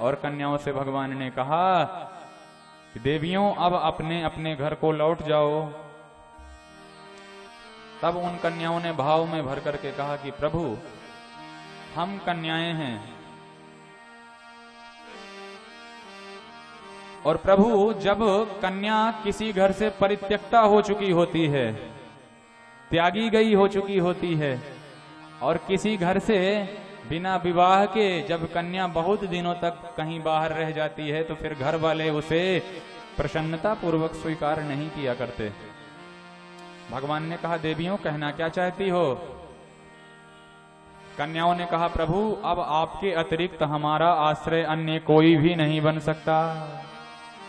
और कन्याओं से भगवान ने कहा कि देवियों अब अपने अपने घर को लौट जाओ। तब उन कन्याओं ने भाव में भर करके कहा कि प्रभु हम कन्याएं हैं और प्रभु जब कन्या किसी घर से परित्यक्ता हो चुकी होती है, त्यागी गई हो चुकी होती है और किसी घर से बिना विवाह के जब कन्या बहुत दिनों तक कहीं बाहर रह जाती है तो फिर घर वाले उसे प्रसन्नता पूर्वक स्वीकार नहीं किया करते। भगवान ने कहा देवियों कहना क्या चाहती हो? कन्याओं ने कहा प्रभु अब आपके अतिरिक्त हमारा आश्रय अन्य कोई भी नहीं बन सकता।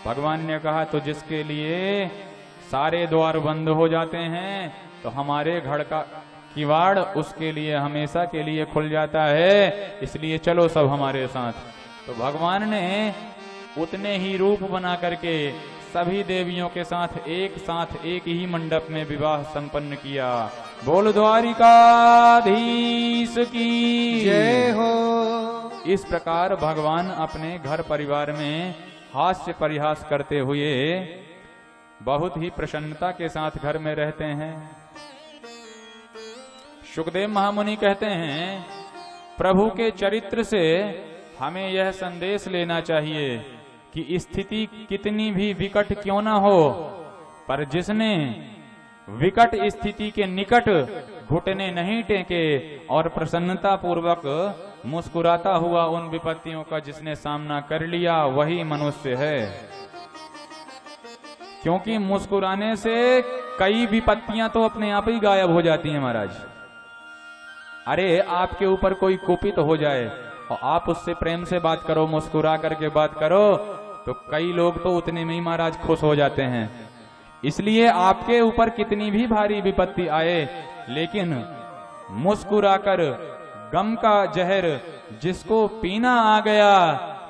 भगवान ने कहा तो जिसके लिए सारे द्वार बंद हो जाते हैं तो हमारे घर का किवाड़ उसके लिए हमेशा के लिए खुल जाता है, इसलिए चलो सब हमारे साथ। तो भगवान ने उतने ही रूप बना करके सभी देवियों के साथ एक ही मंडप में विवाह संपन्न किया। बोल द्वारिकाधीश की जय हो। इस प्रकार भगवान अपने घर परिवार में हास्य परिहास करते हुए बहुत ही प्रसन्नता के साथ घर में रहते हैं। सुखदेव महामुनि कहते हैं प्रभु के चरित्र से हमें यह संदेश लेना चाहिए कि स्थिति कितनी भी विकट क्यों ना हो, पर जिसने विकट स्थिति के निकट घुटने नहीं टेके और प्रसन्नता पूर्वक मुस्कुराता हुआ उन विपत्तियों का जिसने सामना कर लिया वही मनुष्य है। क्योंकि मुस्कुराने से कई विपत्तियां तो अपने आप ही गायब हो जाती हैं महाराज। अरे आपके ऊपर कोई कुपित हो जाए और आप उससे प्रेम से बात करो, मुस्कुरा करके बात करो, तो कई लोग तो उतने में ही महाराज खुश हो जाते हैं। इसलिए आपके ऊपर कितनी भी भारी विपत्ति आए लेकिन मुस्कुराकर गम का जहर जिसको पीना आ गया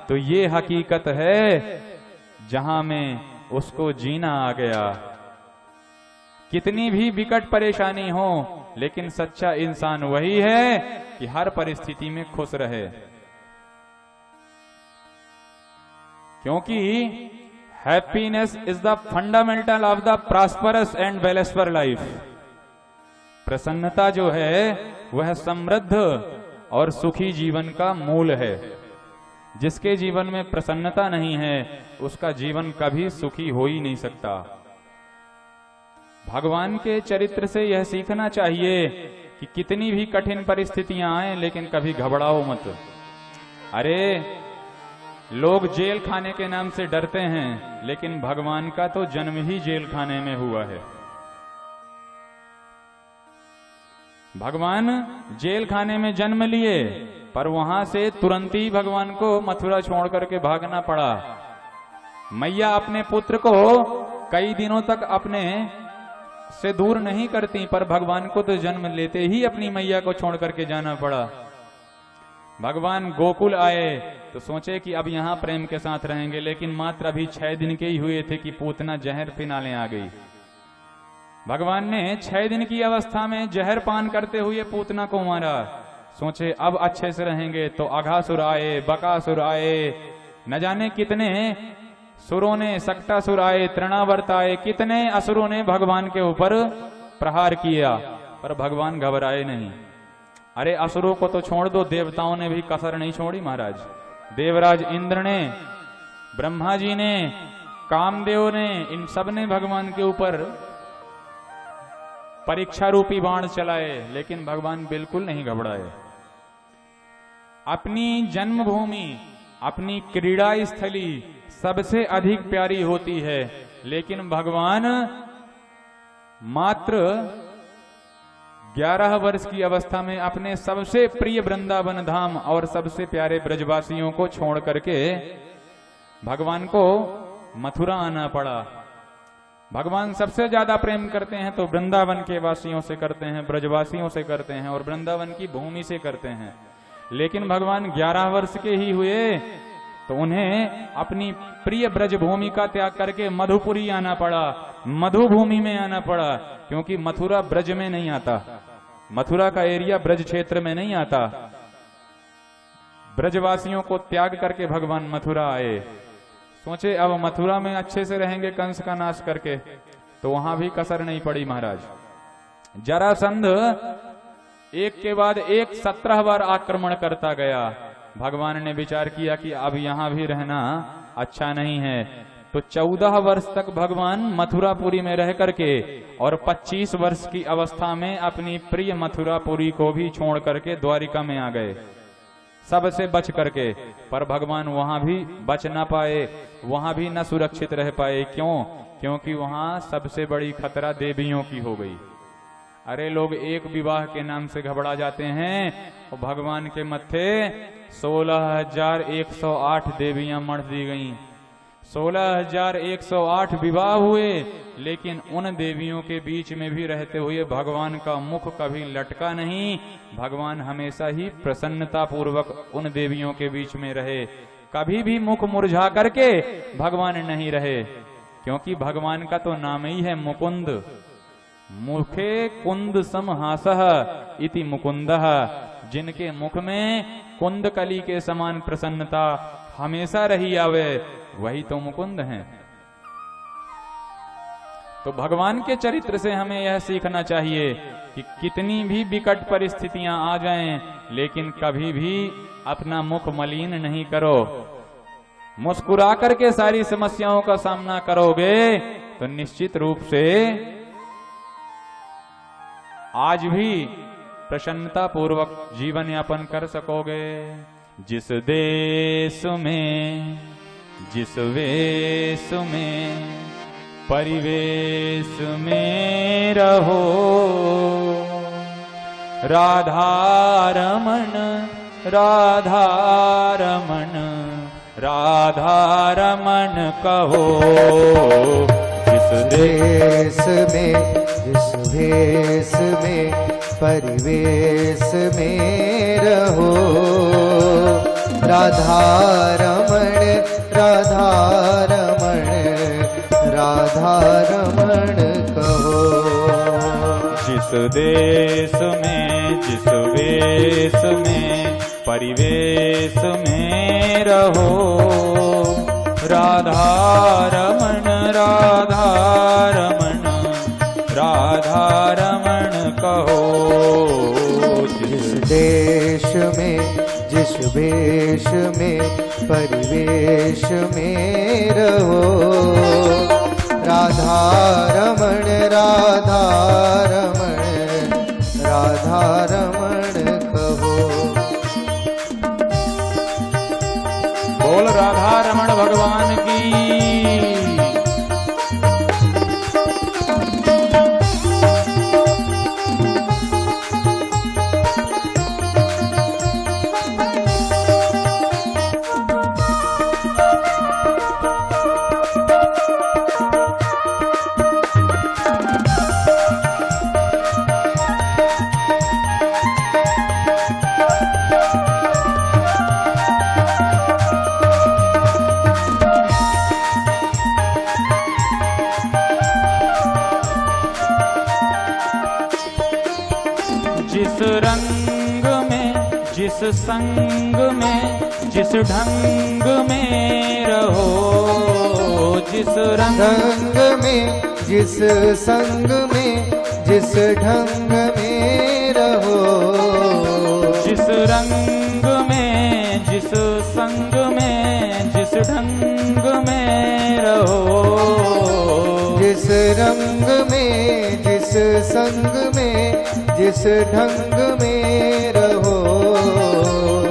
तो ये हकीकत है जहां में उसको जीना आ गया। कितनी भी विकट परेशानी हो लेकिन सच्चा इंसान वही है कि हर परिस्थिति में खुश रहे, क्योंकि happiness is the fundamental of the prosperous and वेलस्पर लाइफ। प्रसन्नता जो है वह समृद्ध और सुखी जीवन का मूल है। जिसके जीवन में प्रसन्नता नहीं है उसका जीवन कभी सुखी हो ही नहीं सकता। भगवान के चरित्र से यह सीखना चाहिए कि कितनी भी कठिन परिस्थितियां आए लेकिन कभी घबराओ मत। अरे लोग जेल खाने के नाम से डरते हैं लेकिन भगवान का तो जन्म ही जेल खाने में हुआ है। भगवान जेल खाने में जन्म लिए पर वहां से तुरंत ही भगवान को मथुरा छोड़ करके भागना पड़ा। मैया अपने पुत्र को कई दिनों तक अपने से दूर नहीं करती पर भगवान को तो जन्म लेते ही अपनी मैया को छोड़ करके जाना पड़ा। भगवान गोकुल आए तो सोचे कि अब यहां प्रेम के साथ रहेंगे, लेकिन मात्र अभी 6 दिन के ही हुए थे कि पूतना जहर पिलाने आ गई। भगवान ने 6 दिन की अवस्था में जहर पान करते हुए पूतना को मारा। सोचे अब अच्छे से रहेंगे तो अघासुर आए, बकासुर आए, न जाने कितने सुरों ने, सक्टासुर आए, तृणावर्त आए, कितने असुरों ने भगवान के ऊपर प्रहार किया पर भगवान घबराए नहीं। अरे असुरों को तो छोड़ दो, देवताओं ने भी कसर नहीं छोड़ी महाराज। देवराज इंद्र ने, ब्रह्मा जी ने, कामदेव ने, इन सब ने भगवान के ऊपर परीक्षा रूपी बाण चलाए लेकिन भगवान बिल्कुल नहीं घबराए। अपनी जन्मभूमि, अपनी क्रीड़ा स्थली सबसे अधिक प्यारी होती है, लेकिन भगवान मात्र 11 वर्ष की अवस्था में अपने सबसे प्रिय वृंदावन धाम और सबसे प्यारे ब्रजवासियों को छोड़ करके भगवान को मथुरा आना पड़ा। भगवान सबसे ज्यादा प्रेम करते हैं तो वृंदावन के वासियों से करते हैं, ब्रजवासियों से करते हैं और वृंदावन की भूमि से करते हैं। लेकिन भगवान 11 वर्ष के ही हुए तो उन्हें अपनी प्रिय ब्रज भूमि का त्याग करके मधुपुरी आना पड़ा, मधुभूमि में आना पड़ा, क्योंकि मथुरा ब्रज में नहीं आता, मथुरा का एरिया ब्रज क्षेत्र में नहीं आता। ब्रजवासियों को त्याग करके भगवान मथुरा आए। सोचे अब मथुरा में अच्छे से रहेंगे कंस का नाश करके, तो वहां भी कसर नहीं पड़ी महाराज। जरासंध एक के बाद एक 17 बार आक्रमण करता गया। भगवान ने विचार किया कि अब यहां भी रहना अच्छा नहीं है, तो 14 वर्ष तक भगवान मथुरापुरी में रह करके और 25 वर्ष की अवस्था में अपनी प्रिय मथुरापुरी को भी छोड़ करके द्वारिका में आ गए, सबसे बच करके। पर भगवान वहां भी बच ना पाए, वहां भी न सुरक्षित रह पाए। क्यों? क्योंकि वहां सबसे बड़ी खतरा देवियों की हो गई। अरे लोग एक विवाह के नाम से घबरा जाते हैं, और भगवान के मत्थे 16,108 देवियां मर दी गईं। 16,108 विवाह हुए, लेकिन उन देवियों के बीच में भी रहते हुए भगवान का मुख कभी लटका नहीं। भगवान हमेशा ही प्रसन्नता पूर्वक उन देवियों के बीच में रहे, कभी भी मुख मुरझा करके भगवान नहीं रहे। क्योंकि भगवान का तो नाम ही है मुकुंद। मुखे कुंद समहासः इति मुकुंदः। जिनके मुख में कुंद कली के समान प्रसन्नता हमेशा रही आवे, वही तो मुकुंद हैं। तो भगवान के चरित्र से हमें यह सीखना चाहिए कि कितनी भी विकट परिस्थितियां आ जाएं, लेकिन कभी भी अपना मुख मलिन नहीं करो। मुस्कुरा करके सारी समस्याओं का सामना करोगे तो निश्चित रूप से आज भी प्रसन्नता पूर्वक जीवन यापन कर सकोगे। जिस देश में, जिस वेश में, परिवेश में रहो, राधा रमण राधा रमण राधा रमण कहो। जिस देश में, जिस भेष में, परिवेश में रहो, राधा रमण राधा रमण राधा रमण कहो। जिस देश में, जिस वेश में, परिवेश में रहो, राधा रमण राधा रमण राधा रमण कहो। जिस देश में, जिस भेष में, परिवेश में रहो, राधा रमण राधा रमण राधा रमण कहो। बोल राधा रमण भगवान की। जिस रंग में, जिस संग में, जिस ढंग में रहो, जिस रंग में, जिस संग में, जिस ढंग में रहो, जिस रंग में, जिस संग में, जिस ढंग में रहो, जिस रंग में, जिस संग में, जिस ढंग में रहो,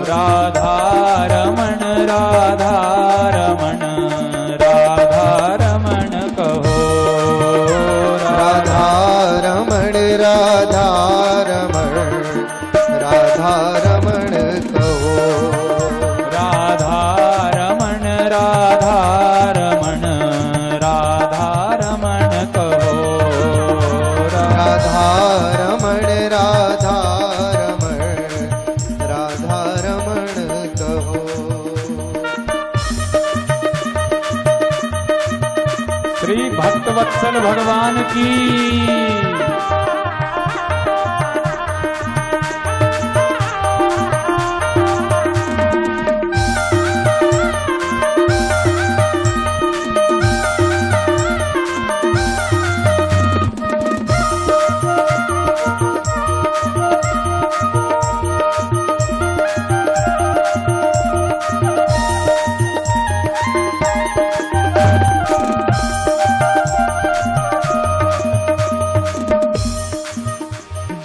राधा रमण राधा रमण राधा रमण कहो। राधा रमण राधा रमण राधा रमण कहो। राधा रमण राधा रमण राधा रमण कहो। राधा रमण राधा रमण राधा रमण कहो। श्री भक्तवत्सल भगवान की।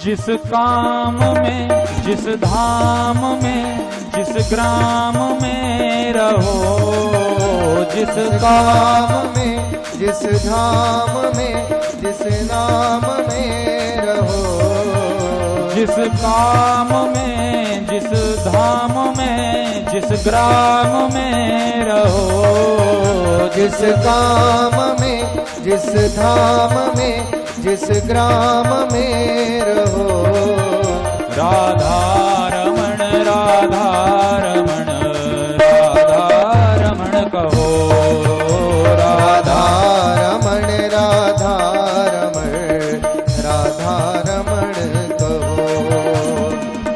जिस काम में, जिस धाम में, जिस ग्राम में रहो, जिस काम में, जिस धाम में, जिस नाम में रहो, जिस काम में, जिस धाम में, जिस ग्राम में रहो, जिस काम में, जिस धाम में, जिस ग्राम में रहो। राधा रमण, राधा रमण, राधा रमण कहो, राधा रमण, राधा रमण, राधा रमण कहो।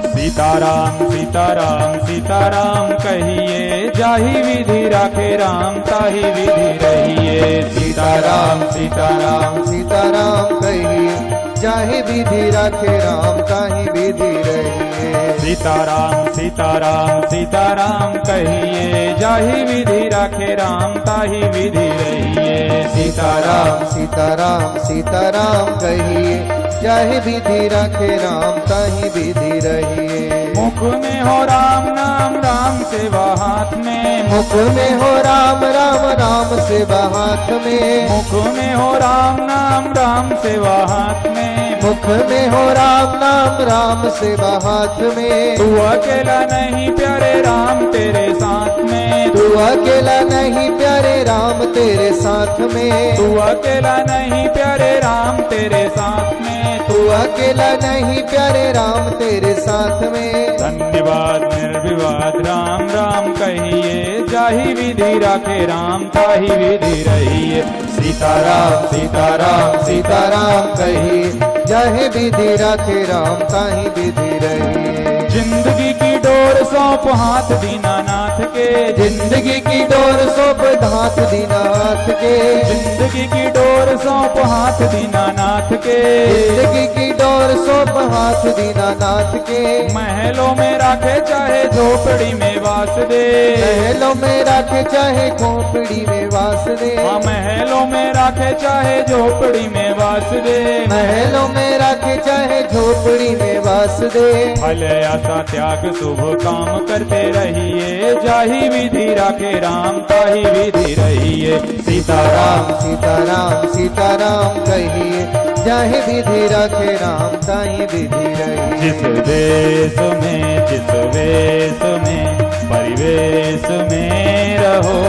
सीताराम सीताराम सीताराम कहिए, जाहि विधि राखे राम ताहि विधि रहिए। सीताराम सीताराम सीताराम कहिए, जाहि विधि राखे राम ताहि विधि रहिए। सीताराम सीताराम सीताराम कहिए, जाहि विधि राखे राम ताहि विधि रहिए। सीताराम सीताराम सीताराम कहिए, जाहि विधि राखे राम ताहि विधि रहिए। मुख में हो राम नाम, राम सेवा हाथ में, मुख में हो राम राम, राम सेवा हाथ में। मुख में हो राम नाम, राम सेवा हाथ में, मुख में हो राम नाम, राम सेवा हाथ में। तू अकेला नहीं प्यारे राम तेरे साथ में, तू अकेला नहीं प्यारे राम तेरे साथ में। तू अकेला नहीं प्यारे राम तेरे साथ में, तू अकेला नहीं प्यारे राम तेरे साथ में। धन्यवाद निर्विवाद राम राम कहिए, जाहि विधि राखे राम ताहि विधि रहिए। सीताराम सीताराम सीताराम कहिए, जाहि विधि राखे राम ताहि विधि रहिए। जिंदगी की डोर सौंप हाथ दीनानाथ के, जिंदगी की डोर सौंप हाथ दीनानाथ के। जिंदगी की डोर सौंप हाथ दीनानाथ के, जिंदगी की डोर सौंप हाथ दीनानाथ के। महलों में राखे चाहे झोपड़ी में वास दे, महलों में राखे चाहे झोपड़ी में वास दे। हाँ महलों में राखे चाहे झोपड़ी में वास दे। महलों में राखे चाहे झोपड़ी में वास दे। फल आशा त्याग शुभ काम करते रहिए, जाहि विधि राखे राम ताहि विधि रहिए। सीताराम सीताराम सीताराम कहिए, जाहि विधि राखे राम ताहि विधि रहिए। जिस देश में, जिस वेश में, परिवेश में रहो,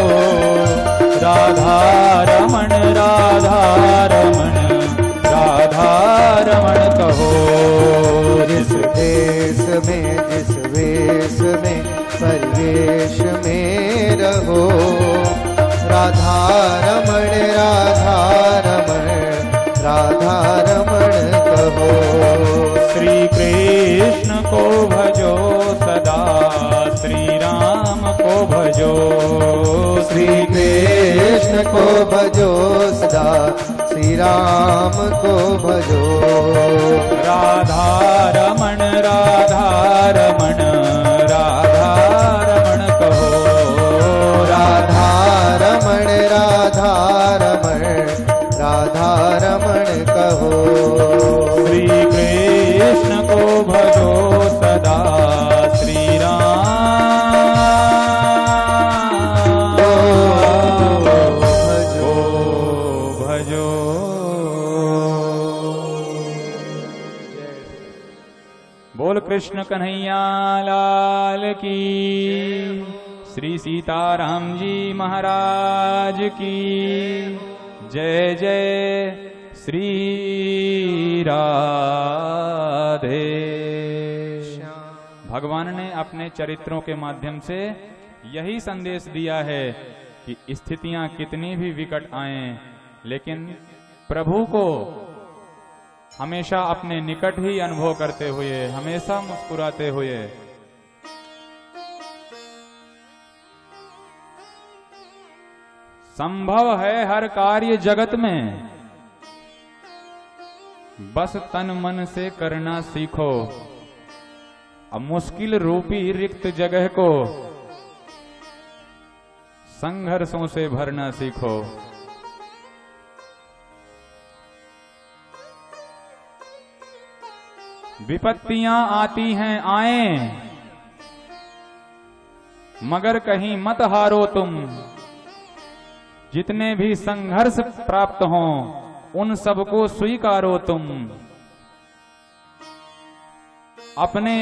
राधा रमण, राधा रमण, राधा रमण कहो। जिस देश में, जिस वेश में, परिवेश में रहो, राधा रमण, राधा रमण, राधा रमण कहो। श्री कृष्ण को भजो सदा, श्री राम को भजो। श्री कृष्ण को भजो सदा, श्री राम को भजो। राधा रमण, राधा रमण, राधा रमण कहो। राधा रमण, राधा रमण, राधा रमण कहो। श्री कृष्ण को भजो सदा, श्री राम को भजो। बोल कृष्ण कन्हैया लाल की, श्री सीताराम जी महाराज की जय जय। श्री राधे। भगवान ने अपने चरित्रों के माध्यम से यही संदेश दिया है कि स्थितियां कितनी भी विकट आएं, लेकिन प्रभु को हमेशा अपने निकट ही अनुभव करते हुए, हमेशा मुस्कुराते हुए संभव है हर कार्य जगत में, बस तन मन से करना सीखो। अब मुश्किल रूपी रिक्त जगह को संघर्षों से भरना सीखो। विपत्तियां आती हैं आए, मगर कहीं मत हारो तुम। जितने भी संघर्ष प्राप्त हों उन सबको स्वीकारो तुम। अपने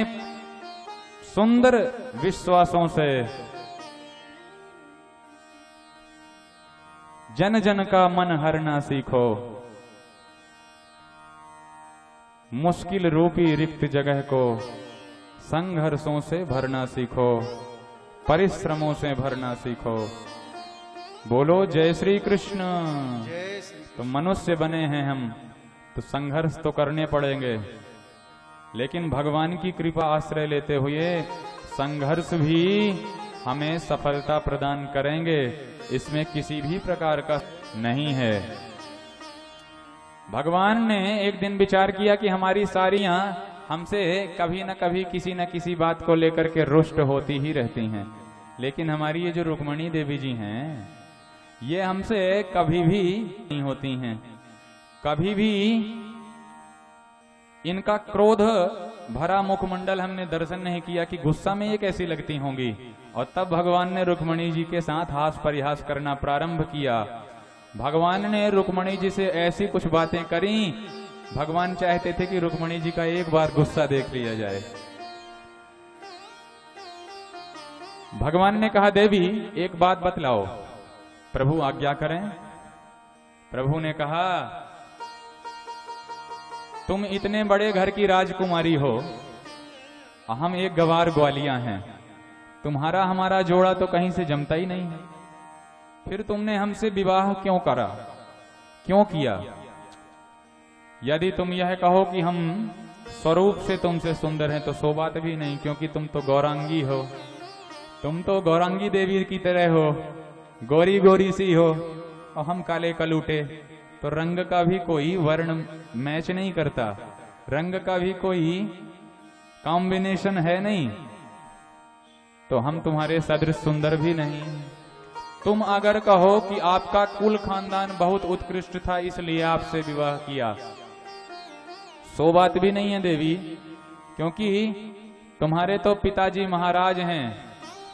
सुंदर विश्वासों से जन जन का मन हरना सीखो। मुश्किल रूपी रिक्त जगह को संघर्षों से भरना सीखो, परिश्रमों से भरना सीखो। बोलो जय श्री कृष्ण। तो मनुष्य बने हैं हम, तो संघर्ष तो करने पड़ेंगे, लेकिन भगवान की कृपा आश्रय लेते हुए संघर्ष भी हमें सफलता प्रदान करेंगे, इसमें किसी भी प्रकार का नहीं है। भगवान ने एक दिन विचार किया कि हमारी सारियां हमसे कभी न कभी किसी न किसी बात को लेकर के रुष्ट होती ही रहती हैं, लेकिन हमारी ये जो रुक्मणी देवी जी हैं ये हमसे कभी भी नहीं होती हैं। कभी भी इनका क्रोध भरा मुखमंडल हमने दर्शन नहीं किया कि गुस्सा में ये कैसी लगती होंगी। और तब भगवान ने रुक्मणी जी के साथ हास परिहास करना प्रारंभ किया। भगवान ने रुक्मणी जी से ऐसी कुछ बातें करी, भगवान चाहते थे कि रुक्मणी जी का एक बार गुस्सा देख लिया जाए। भगवान ने कहा देवी एक बात बतलाओ। प्रभु आज्ञा करें। प्रभु ने कहा तुम इतने बड़े घर की राजकुमारी हो, हम एक गवार ग्वालिया हैं, तुम्हारा हमारा जोड़ा तो कहीं से जमता ही नहीं है, फिर तुमने हमसे विवाह क्यों करा, क्यों किया? यदि तुम यह कहो कि हम स्वरूप से तुमसे सुंदर हैं तो सो बात भी नहीं, क्योंकि तुम तो गौरांगी हो, तुम तो गौरांगी देवी की तरह हो, गोरी गोरी सी हो, और हम काले कलूटे। तो रंग का भी कोई वर्ण मैच नहीं करता, रंग का भी कोई कॉम्बिनेशन है नहीं, तो हम तुम्हारे सदृश सुंदर भी नहीं। तुम अगर कहो कि आपका कुल खानदान बहुत उत्कृष्ट था इसलिए आपसे विवाह किया, सो बात भी नहीं है देवी, क्योंकि तुम्हारे तो पिताजी महाराज हैं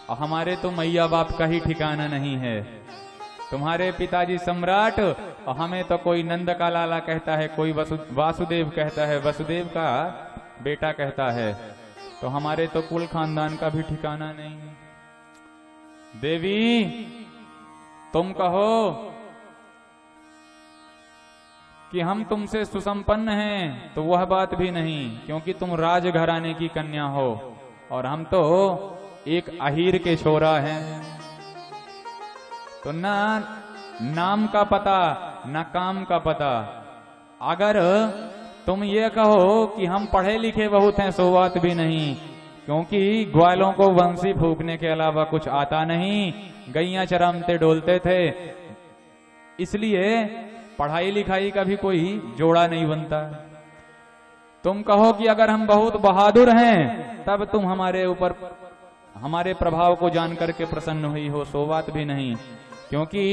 और हमारे तो मैया बाप का ही ठिकाना नहीं है। तुम्हारे पिताजी सम्राट और हमें तो कोई नंद का लाला कहता है, कोई वासुदेव कहता है, वसुदेव का बेटा कहता है, तो हमारे तो कुल खानदान का भी ठिकाना नहीं। देवी तुम कहो कि हम तुमसे सुसंपन्न हैं तो वह बात भी नहीं, क्योंकि तुम राजघराने की कन्या हो और हम तो एक अहीर के छोरा हैं। तो ना नाम का पता ना काम का पता। अगर तुम ये कहो कि हम पढ़े लिखे बहुत हैं सो बात भी नहीं, क्योंकि ग्वालों को बंसी फूकने के अलावा कुछ आता नहीं, गैया चरामते डोलते थे, इसलिए पढ़ाई लिखाई का भी कोई जोड़ा नहीं बनता। तुम कहो कि अगर हम बहुत बहादुर हैं तब तुम हमारे ऊपर हमारे प्रभाव को जान करके प्रसन्न हुई हो, सो बात भी नहीं, क्योंकि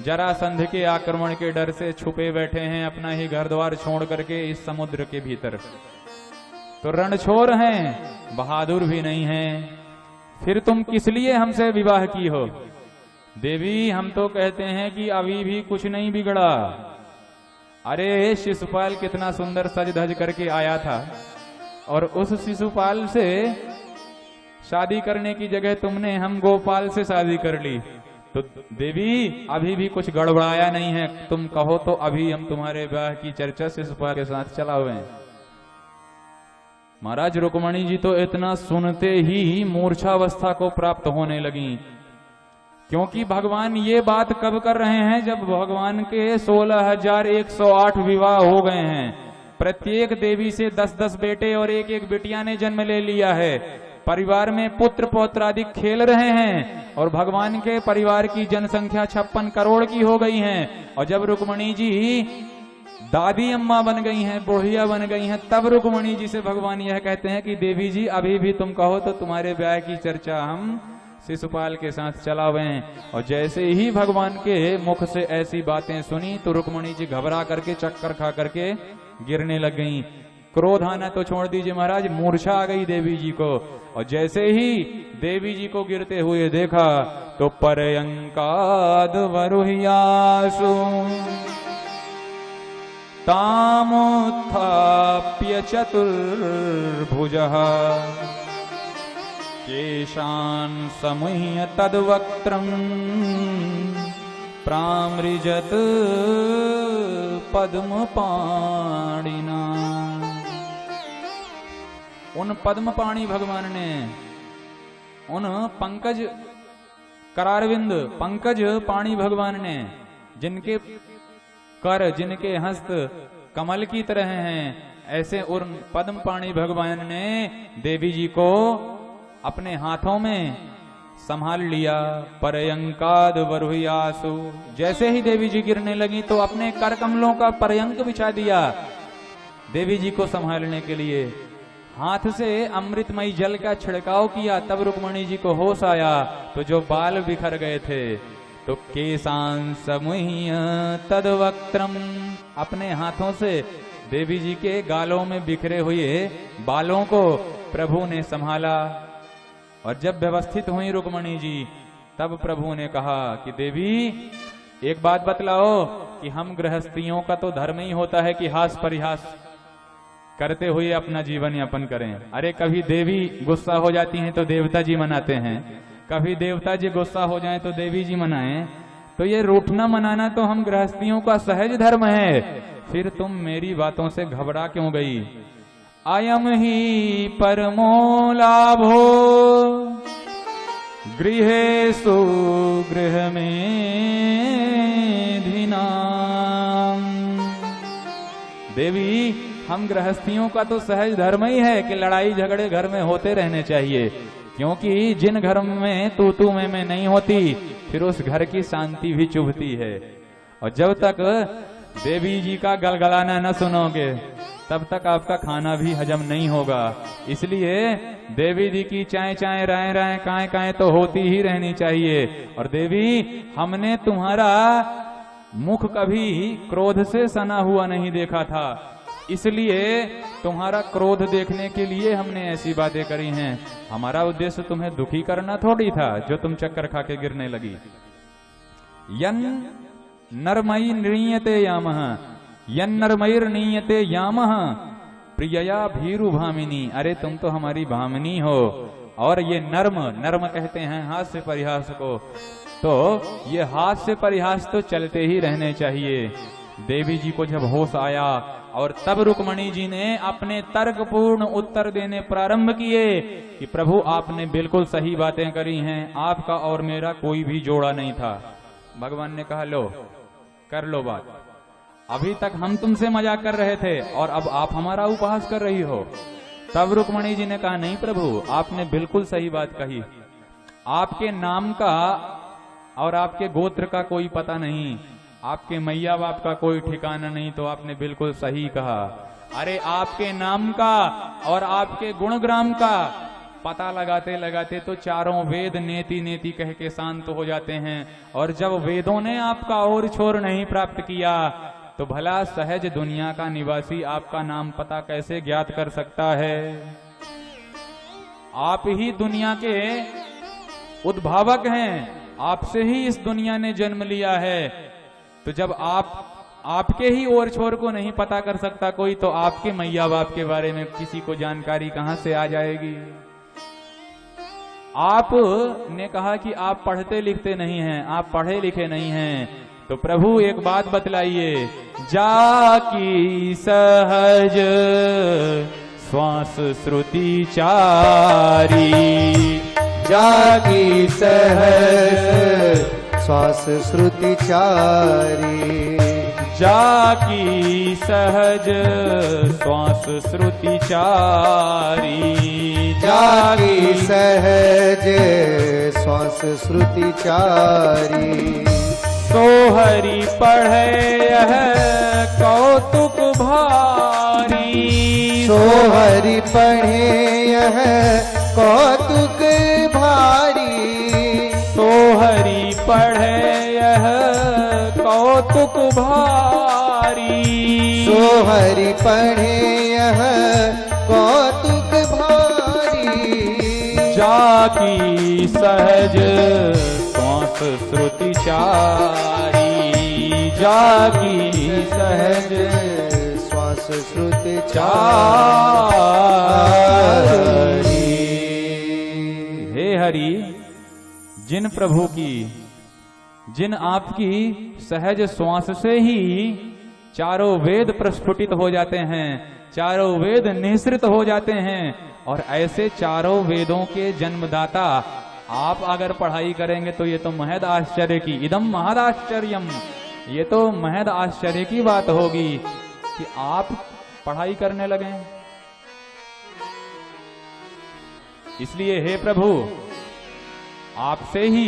जरासंध के आक्रमण के डर से छुपे बैठे हैं अपना ही घर द्वार छोड़ करके इस समुद्र के भीतर। तो रणछोर हैं, बहादुर भी नहीं हैं, फिर तुम किस लिए हमसे विवाह की हो? देवी हम तो कहते हैं कि अभी भी कुछ नहीं बिगड़ा। अरे शिशुपाल कितना सुंदर सज धज करके आया था, और उस शिशुपाल से शादी करने की जगह तुमने हम गोपाल से शादी कर ली। तो देवी अभी भी कुछ गड़बड़ाया नहीं है, तुम कहो तो अभी हम तुम्हारे विवाह की चर्चा शिशुपाल के साथ चला हुए हैं। महाराज रुक्मणी जी तो इतना सुनते ही मूर्छावस्था को प्राप्त होने लगी, क्योंकि भगवान ये बात कब कर रहे हैं जब भगवान के 16,108 विवाह हो गए हैं, प्रत्येक देवी से 10-10 बेटे और एक एक बेटिया ने जन्म ले लिया है, परिवार में पुत्र पौत्र आदि खेल रहे हैं, और भगवान के परिवार की जनसंख्या 56 करोड़ की हो गई है। और जब रुक्मणी जी दादी अम्मा बन गई हैं, बुढ़िया बन गई हैं, तब रुक्मणी जी से भगवान यह कहते हैं कि देवी जी अभी भी तुम कहो तो तुम्हारे ब्याह की चर्चा हम शिशुपाल के साथ चला हुए हैं। और जैसे ही भगवान के मुख से ऐसी बातें सुनी तो रुक्मणी जी घबरा करके चक्कर खा करके गिरने लग गईं। क्रोध आना तो छोड़ दीजिए महाराज, मूर्छा आ गई देवी जी को। और जैसे ही देवी जी को गिरते हुए देखा तो पर्यंकाद वरुह्यासु तामुत्थाप्य चतुर्भुजः केशान् समुह्य तद्वक्त्रम् प्रामृजत पद्मपाणिना। उन पद्मपाणि भगवान ने, उन पंकज करारविंद पंकज पाणी भगवान ने, जिनके कर, जिनके हस्त कमल की तरह हैं, ऐसे उन पद्मपाणि भगवान ने देवी जी को अपने हाथों में संभाल लिया। पर्यंकाद वरुह्यासु, जैसे ही देवी जी गिरने लगी तो अपने कर कमलों का पर्यंक बिछा दिया देवी जी को संभालने के लिए। हाथ से अमृतमयी जल का छिड़काव किया, तब रुक्मणी जी को होश आया तो जो बाल बिखर गए थे तो केशान समुह्य तद्वक्त्रम, अपने हाथों से देवी जी के गालों में बिखरे हुए बालों को प्रभु ने संभाला। और जब व्यवस्थित हुई रुक्मणी जी, तब प्रभु ने कहा कि देवी एक बात बतलाओ कि हम गृहस्थियों का तो धर्म ही होता है कि हास परिहास करते हुए अपना जीवन यापन करें। अरे कभी देवी गुस्सा हो जाती हैं तो देवता जी मनाते हैं, कभी देवता जी गुस्सा हो जाएं तो देवी जी मनाएं। तो ये रूठना मनाना तो हम गृहस्थियों का सहज धर्म है, फिर तुम मेरी बातों से घबरा क्यों गई? अयम ही परमो लाभो गृहेषु गृह में धिनाम। देवी हम गृहस्थियों का तो सहज धर्म ही है कि लड़ाई झगड़े घर में होते रहने चाहिए, क्योंकि जिन घर में तू मैं नहीं होती फिर उस घर की शांति भी चुभती है। और जब तक देवी जी का गलगलाना न सुनोगे तब तक आपका खाना भी हजम नहीं होगा। इसलिए देवी जी की चाय चाय राय राय काए काए तो होती ही रहनी चाहिए। और देवी हमने तुम्हारा मुख कभी क्रोध से सना हुआ नहीं देखा था, इसलिए तुम्हारा क्रोध देखने के लिए हमने ऐसी बातें करी हैं। हमारा उद्देश्य तुम्हें दुखी करना थोड़ी था जो तुम चक्कर खा के गिरने लगी। यन नरमयी नृण्यते यामः, यन नरमयीर नीयते यामः प्रियया भीरु भामिनी। अरे तुम तो हमारी भामिनी हो। और ये नर्म, नर्म कहते हैं हास्य परिहास को, तो ये हास्य परिहास तो चलते ही रहने चाहिए। देवी जी को जब होश आया और तब रुक्मणी जी ने अपने तर्कपूर्ण उत्तर देने प्रारंभ किए कि प्रभु आपने बिल्कुल सही बातें करी हैं, आपका और मेरा कोई भी जोड़ा नहीं था। भगवान ने कहा लो कर लो बात, अभी तक हम तुमसे मजाक कर रहे थे और अब आप हमारा उपहास कर रही हो। तब रुक्मणी जी ने कहा नहीं प्रभु, आपने बिल्कुल सही बात कही। आपके नाम का और आपके गोत्र का कोई पता नहीं, आपके मैया बाप का कोई ठिकाना नहीं, तो आपने बिल्कुल सही कहा। अरे आपके नाम का और आपके गुणग्राम का पता लगाते लगाते तो चारों वेद नेति नेति कह के शांत हो जाते हैं। और जब वेदों ने आपका और छोर नहीं प्राप्त किया तो भला सहज दुनिया का निवासी आपका नाम पता कैसे ज्ञात कर सकता है? आप ही दुनिया के उद्भावक हैं, आपसे ही इस दुनिया ने जन्म लिया है। तो जब आपके ही ओर छोर को नहीं पता कर सकता कोई, तो आपके मैया बाप के बारे में किसी को जानकारी कहां से आ जाएगी? आप ने कहा कि आप पढ़ते लिखते नहीं हैं, आप पढ़े लिखे नहीं हैं, तो प्रभु एक बात बतलाइए। जाकी सहज श्वास श्रुति चारी, जाकी सहज श्वास श्रुति चारी, जाकी सहज श्वास श्रुति चारी, जाकी सहज श्वास श्रुति चारी। सोहरी पढ़े यह कौतुक भारी, सोहरी पढ़े यह कौतुक भारी, सोहरी पढ़े यह कौतुक भारी, सोहरी पढ़े यह कौतुक भारी। जाकी सहज श्वास श्रुति चारी, जाकी सहज श्वास श्रुति चारी। हे हरि, जिन प्रभु की, जिन आपकी सहज श्वास से ही चारों वेद प्रस्फुटित हो जाते हैं, चारों वेद निःसृत हो जाते हैं, और ऐसे चारों वेदों के जन्मदाता आप अगर पढ़ाई करेंगे तो ये तो महद आश्चर्य की, इदम महद आश्चर्यम, ये तो महद आश्चर्य की बात होगी कि आप पढ़ाई करने लगे। इसलिए हे प्रभु, आपसे ही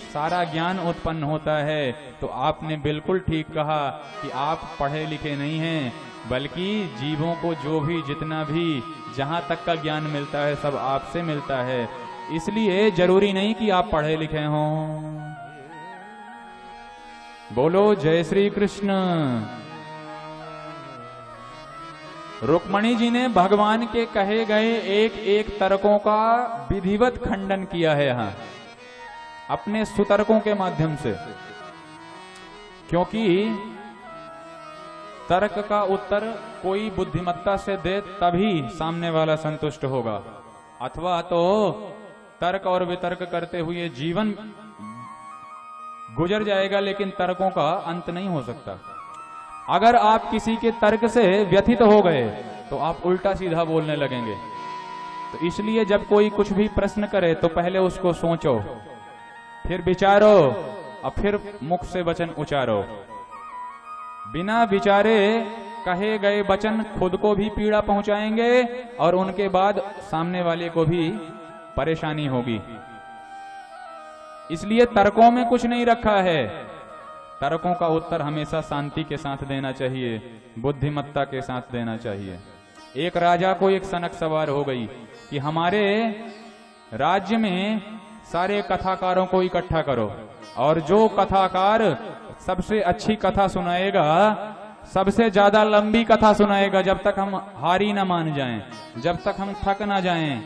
सारा ज्ञान उत्पन्न होता है। तो आपने बिल्कुल ठीक कहा कि आप पढ़े लिखे नहीं हैं, बल्कि जीवों को जो भी जितना भी जहां तक का ज्ञान मिलता है सब आपसे मिलता है। इसलिए जरूरी नहीं कि आप पढ़े लिखे हों। बोलो जय श्री कृष्ण। रुक्मणी जी ने भगवान के कहे गए एक एक तर्कों का विधिवत खंडन किया है यहां अपने सुतर्कों के माध्यम से, क्योंकि तर्क का उत्तर कोई बुद्धिमत्ता से दे तभी सामने वाला संतुष्ट होगा, अथवा तो तर्क और वितर्क करते हुए जीवन गुजर जाएगा लेकिन तर्कों का अंत नहीं हो सकता। अगर आप किसी के तर्क से व्यथित हो गए तो आप उल्टा सीधा बोलने लगेंगे। तो इसलिए जब कोई कुछ भी प्रश्न करे तो पहले उसको सोचो, फिर विचारो और फिर मुख से वचन उचारो। बिना विचारे कहे गए वचन खुद को भी पीड़ा पहुंचाएंगे और उनके बाद सामने वाले को भी परेशानी होगी। इसलिए तर्कों में कुछ नहीं रखा है। तर्कों का उत्तर हमेशा शांति के साथ देना चाहिए, बुद्धिमत्ता के साथ देना चाहिए। एक राजा को एक सनक सवार हो गई कि हमारे राज्य में सारे कथाकारों को इकट्ठा करो और जो कथाकार सबसे अच्छी कथा सुनाएगा, सबसे ज्यादा लंबी कथा सुनाएगा, जब तक हम हारी ना मान जाएं, जब तक हम थक ना जाएं,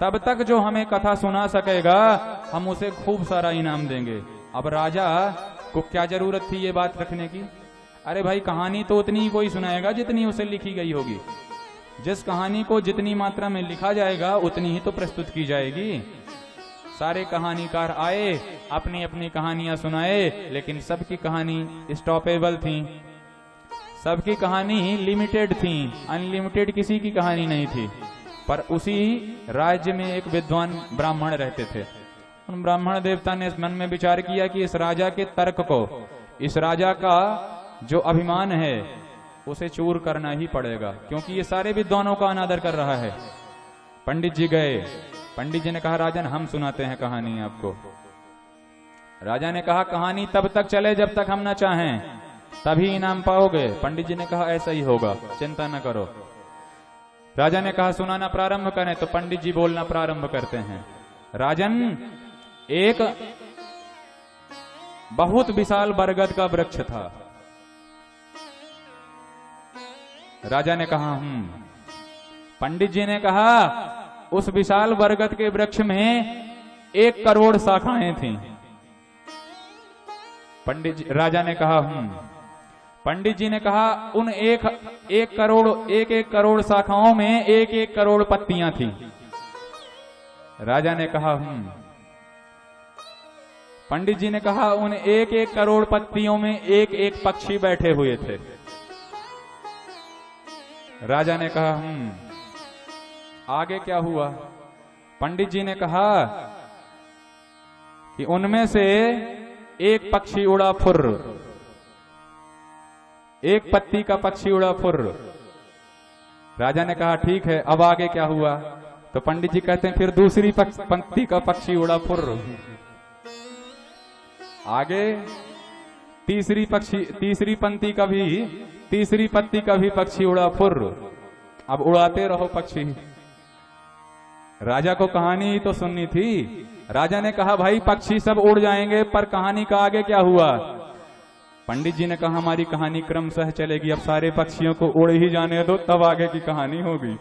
तब तक जो हमें कथा सुना सकेगा हम उसे खूब सारा इनाम देंगे। अब राजा को क्या जरूरत थी ये बात रखने की? अरे भाई, कहानी तो उतनी ही कोई सुनाएगा जितनी उसे लिखी गई होगी। जिस कहानी को जितनी मात्रा में लिखा जाएगा उतनी ही तो प्रस्तुत की जाएगी। सारे कहानीकार आए, अपनी अपनी कहानियां सुनाए, लेकिन सबकी कहानी स्टॉपेबल थी, सबकी कहानी लिमिटेड थी, अनलिमिटेड किसी की कहानी नहीं थी। पर उसी राज्य में एक विद्वान ब्राह्मण रहते थे। उन ब्राह्मण देवता ने मन में विचार किया कि इस राजा के तर्क को, इस राजा का जो अभिमान है उसे चूर करना ही पड़ेगा, क्योंकि ये सारे विद्वानों का अनादर कर रहा है। पंडित जी गए, पंडित जी ने कहा राजन हम सुनाते हैं कहानी आपको। राजा ने कहा कहानी तब तक चले जब तक हम ना चाहें, तभी इनाम पाओगे। पंडित जी ने कहा ऐसा ही होगा, चिंता न करो। राजा ने कहा सुनाना प्रारंभ करें, तो पंडित जी बोलना प्रारंभ करते हैं। राजन, एक बहुत विशाल बरगद का वृक्ष था। राजा ने कहा पंडित जी ने कहा उस विशाल बरगद के वृक्ष में 1 करोड़ शाखाएं थीं। राजा ने कहा पंडित जी ने कहा उन एक करोड़ शाखाओं में 1 करोड़ पत्तियां थीं। राजा ने कहा पंडित जी ने कहा उन 1 करोड़ पत्तियों में 1 पक्षी बैठे हुए थे। राजा ने कहा आगे क्या हुआ? पंडित जी ने कहा कि उनमें से 1 पक्षी उड़ा फुर्र, 1 पत्ती का पक्षी उड़ा फुर्र। राजा ने कहा ठीक है, अब आगे क्या हुआ? तो पंडित जी कहते हैं फिर दूसरी पंक्ति का पक्षी उड़ा फुर्र। आगे तीसरी पंक्ति का भी, तीसरी पत्ती का भी पक्षी उड़ा फुर्र। अब उड़ाते रहो पक्षी। राजा को कहानी ही तो सुननी थी। राजा ने कहा भाई पक्षी सब उड़ जाएंगे, पर कहानी का आगे क्या हुआ? पंडित जी ने कहा हमारी कहानी क्रमशः चलेगी, अब सारे पक्षियों को उड़ ही जाने दो, तब आगे की कहानी होगी।